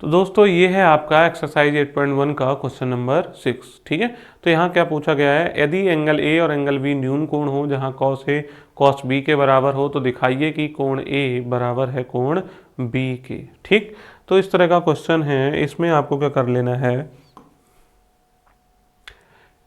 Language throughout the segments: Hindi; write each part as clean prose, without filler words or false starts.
तो दोस्तों ये है आपका एक्सरसाइज 8.1 का क्वेश्चन नंबर 6। ठीक है, तो यहाँ क्या पूछा गया है, यदि एंगल ए और एंगल बी न्यून कोण हो जहाँ कॉस ए कॉस बी के बराबर हो तो दिखाइए कि कोण ए बराबर है कोण बी के। ठीक, तो इस तरह का क्वेश्चन है। इसमें आपको क्या कर लेना है,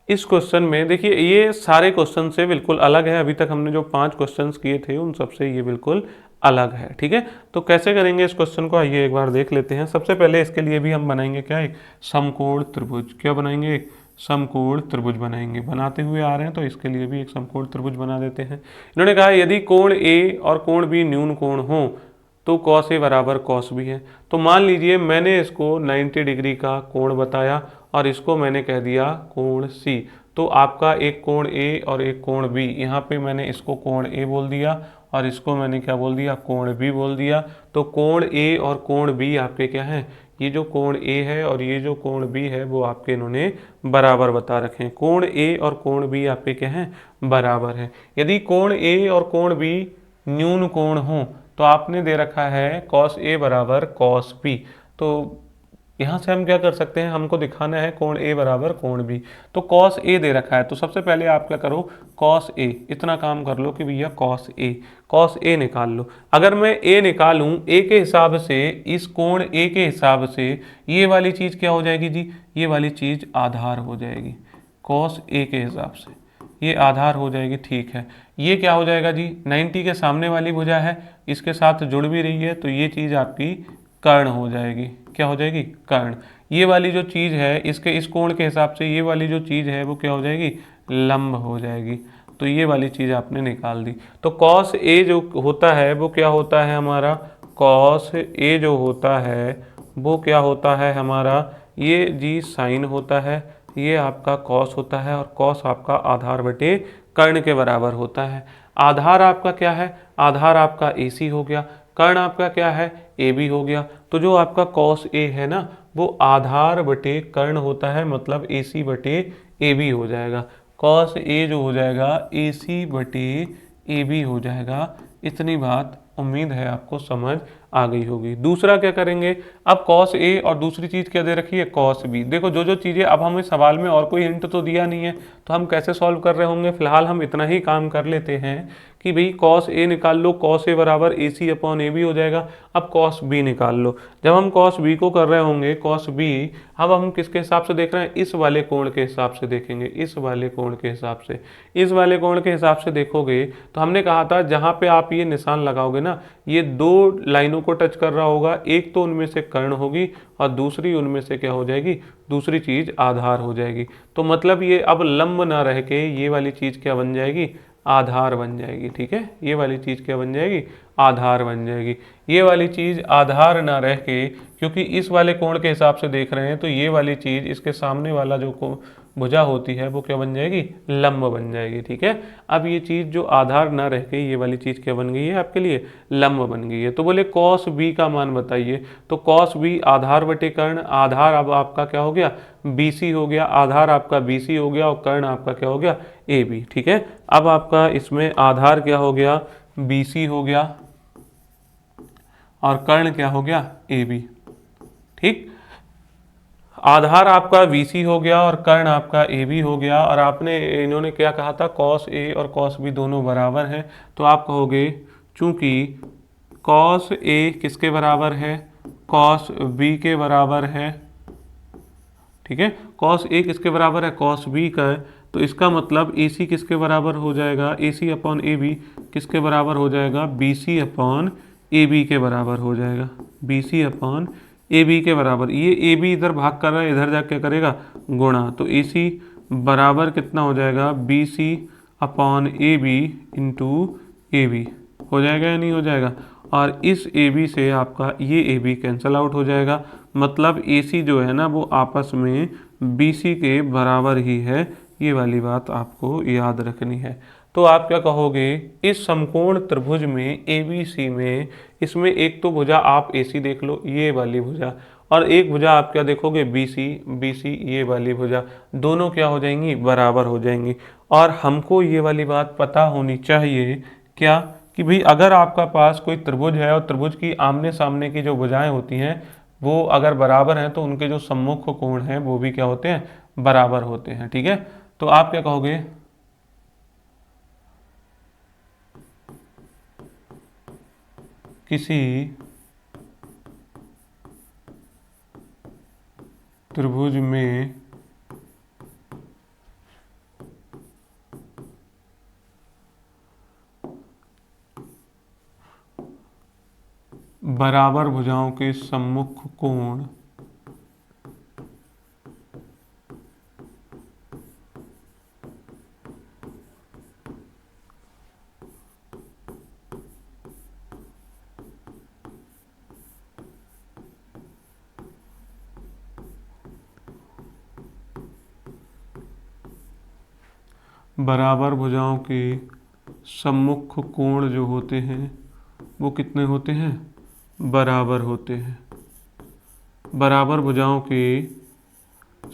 इस क्वेश्चन में देखिए ये सारे क्वेश्चन से बिल्कुल अलग है। अभी तक हमने जो 5 क्वेश्चंस किए थे उन सबसे ये बिल्कुल अलग है। ठीक है, तो कैसे करेंगे इस क्वेश्चन को, आइए एक बार देख लेते हैं। सबसे पहले इसके लिए भी हम बनाएंगे क्या, एक समकोण त्रिभुज। क्या बनाएंगे, एक समकोण त्रिभुज बनाएंगे। बनाते हुए आ रहे हैं तो इसके लिए भी एक समकोण त्रिभुज बना देते हैं। इन्होंने कहा यदि कोण ए और कोण बी न्यून कोण हो तो कॉस ए बराबर कॉस बी है। तो मान लीजिए मैंने इसको 90 डिग्री का कोण बताया और इसको मैंने कह दिया कोण सी। तो आपका एक कोण ए और एक कोण बी, यहाँ पे मैंने इसको कोण ए बोल दिया और इसको मैंने क्या बोल दिया, कोण बी बोल दिया। तो कोण ए और कोण बी आपके क्या हैं, ये जो कोण ए है और ये जो कोण बी है वो आपके इन्होंने बराबर बता रखे हैं। कोण ए और कोण बी आपके क्या हैं, बराबर है। यदि कोण ए और कोण बी न्यून कोण हो तो आपने दे रखा है कॉस ए बराबर कॉस बी। तो यहाँ से हम क्या कर सकते हैं, हमको दिखाना है कोण ए बराबर कोण बी। तो कॉस ए दे रखा है तो सबसे पहले आप क्या करो, कॉस ए, इतना काम कर लो कि भैया कॉस ए निकाल लो। अगर मैं ए निकालूं ए के हिसाब से, इस कोण ए के हिसाब से ये वाली चीज़ क्या हो जाएगी जी, ये वाली चीज़ आधार हो जाएगी। कॉस ए के हिसाब से ये आधार हो जाएगी। ठीक है, ये क्या हो जाएगा जी, 90 के सामने वाली भुजा है, इसके साथ जुड़ भी रही है तो ये चीज़ आपकी कर्ण हो जाएगी। क्या हो जाएगी, कर्ण। ये वाली जो चीज़ है इसके इस कोण के हिसाब से ये वाली जो चीज़ है वो क्या हो जाएगी, लंब हो जाएगी। तो ये वाली चीज़ आपने निकाल दी। तो कॉस ए जो होता है वो क्या होता है हमारा, कॉस ए जो होता है वो क्या होता है हमारा, ये जी साइन होता है, ये आपका कॉस होता है और कॉस आपका आधार बटे कर्ण के बराबर होता है। आधार आपका क्या है, आधार आपका AC हो गया, कर्ण आपका क्या है, AB हो गया। तो जो आपका कॉस ए है ना वो आधार बटे कर्ण होता है, मतलब AC बटे AB हो जाएगा। कॉस ए जो हो जाएगा AC बटे AB हो जाएगा। इतनी बात उम्मीद है आपको समझ आ गई होगी। दूसरा क्या करेंगे, अब कॉस ए और दूसरी चीज़ क्या दे रखी है, कॉस बी। देखो जो जो चीज़ें, अब हमें सवाल में और कोई हिंट तो दिया नहीं है तो हम कैसे सॉल्व कर रहे होंगे, फिलहाल हम इतना ही काम कर लेते हैं कि भाई कॉस ए निकाल लो, कॉस ए बराबर AC अपॉन AB हो जाएगा। अब कॉस बी निकाल लो। जब हम कॉस बी को कर रहे होंगे, कॉस बी, अब हम किसके हिसाब से देख रहे हैं, इस वाले कोण के हिसाब से देखेंगे, इस वाले कोण के हिसाब से। इस वाले कोण के हिसाब से देखोगे तो हमने कहा था जहाँ पे आप ये निशान लगाओगे ना, ये दो लाइनों को टच कर रहा होगा, एक तो उनमें से कर्ण होगी और दूसरी उनमें से क्या हो जाएगी, दूसरी चीज़ आधार हो जाएगी। तो मतलब ये अब लंब ना रह के ये वाली चीज़ क्या बन जाएगी, आधार बन जाएगी। ठीक है, ये वाली चीज़ क्या बन जाएगी, आधार बन जाएगी। ये वाली चीज़ आधार ना रह के, क्योंकि इस वाले कोण के हिसाब से देख रहे हैं तो ये वाली चीज़ इसके सामने वाला जो भुजा होती है वो क्या बन जाएगी, लंब बन जाएगी। ठीक है, अब ये चीज़ जो आधार ना रह के ये वाली चीज़ क्या बन गई है आपके लिए, लंब बन गई है। तो बोले कॉस बी का मान बताइए। तो कॉस बी आधार बटे कर्ण, आधार अब आपका क्या हो गया, BC हो गया, आधार आपका BC हो गया और कर्ण आपका क्या हो गया, AB। ठीक है, अब आपका इसमें आधार क्या हो गया, BC हो गया और कर्ण क्या हो गया, AB। ठीक, आधार आपका BC हो गया और कर्ण आपका AB हो गया। और आपने, इन्होंने क्या कहा था, कॉस A और कॉस B दोनों बराबर हैं। तो आप कहोगे चूंकि कॉस A किसके बराबर है, कॉस B के बराबर है। ठीक है, कॉस A किसके बराबर है, कॉस B का है। तो इसका मतलब AC किसके बराबर हो जाएगा, AC अपॉन AB किसके बराबर हो जाएगा, BC अपॉन AB के बराबर हो जाएगा। BC अपॉन AB के बराबर, ये AB इधर भाग कर रहा है, इधर जाके क्या करेगा, गुणा। तो AC बराबर कितना हो जाएगा, BC upon AB into AB हो जाएगा या नहीं हो जाएगा। और इस AB से आपका ये AB कैंसल आउट हो जाएगा, मतलब AC जो है ना वो आपस में BC के बराबर ही है। ये वाली बात आपको याद रखनी है। तो आप क्या कहोगे, इस समकोण त्रिभुज में ABC में, इसमें एक तो भुजा आप AC देख लो, ये वाली भुजा, और एक भुजा आप क्या देखोगे, BC ये वाली भुजा, दोनों क्या हो जाएंगी, बराबर हो जाएंगी। और हमको ये वाली बात पता होनी चाहिए क्या, कि भाई अगर आपका पास कोई त्रिभुज है और त्रिभुज की आमने सामने की जो भुजाएं होती हैं वो अगर बराबर हैं तो उनके जो सम्मुख कोण हैं वो भी क्या होते हैं, बराबर होते हैं। ठीक है, तो आप क्या कहोगे, किसी त्रिभुज में बराबर भुजाओं के सम्मुख कोण बराबर भुजाओं के सम्मुख कोण जो होते हैं वो कितने होते हैं, बराबर होते हैं। बराबर भुजाओं के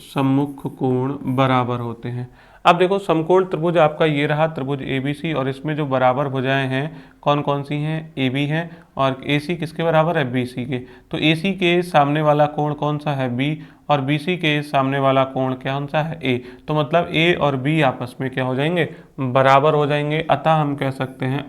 सम्मुख कोण बराबर होते हैं। अब देखो समकोण त्रिभुज आपका ये रहा त्रिभुज एबीसी, और इसमें जो बराबर भुजाएं हैं कौन कौन सी हैं, AB है, और AC किसके बराबर है, BC के। तो AC के सामने वाला कोण कौन सा है, B, और BC के सामने वाला कोण कौन सा है, A। तो मतलब A और B आपस में क्या हो जाएंगे, बराबर हो जाएंगे। अतः हम कह सकते हैं,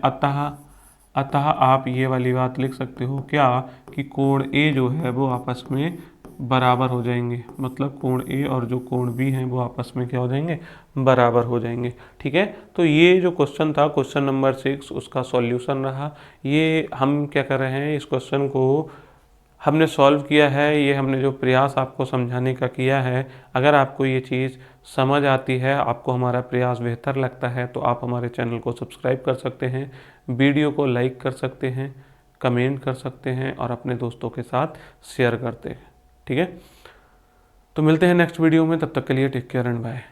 अतः आप ये वाली बात लिख सकते हो क्या, कि कोण A जो है वो आपस में बराबर हो जाएंगे। मतलब कोण A और जो कोण B हैं वो आपस में क्या हो जाएंगे, बराबर हो जाएंगे। ठीक है, तो ये जो क्वेश्चन था क्वेश्चन नंबर 6 उसका सॉल्यूशन रहा। ये हम क्या कर रहे हैं, इस क्वेश्चन को हमने सॉल्व किया है। ये हमने जो प्रयास आपको समझाने का किया है, अगर आपको ये चीज़ समझ आती है, आपको हमारा प्रयास बेहतर लगता है, तो आप हमारे चैनल को सब्सक्राइब कर सकते हैं, वीडियो को लाइक कर सकते हैं, कमेंट कर सकते हैं, और अपने दोस्तों के साथ शेयर करते हैं। ठीक है, तो मिलते हैं नेक्स्ट वीडियो में, तब तक के लिए टेक केयर एंड बाय।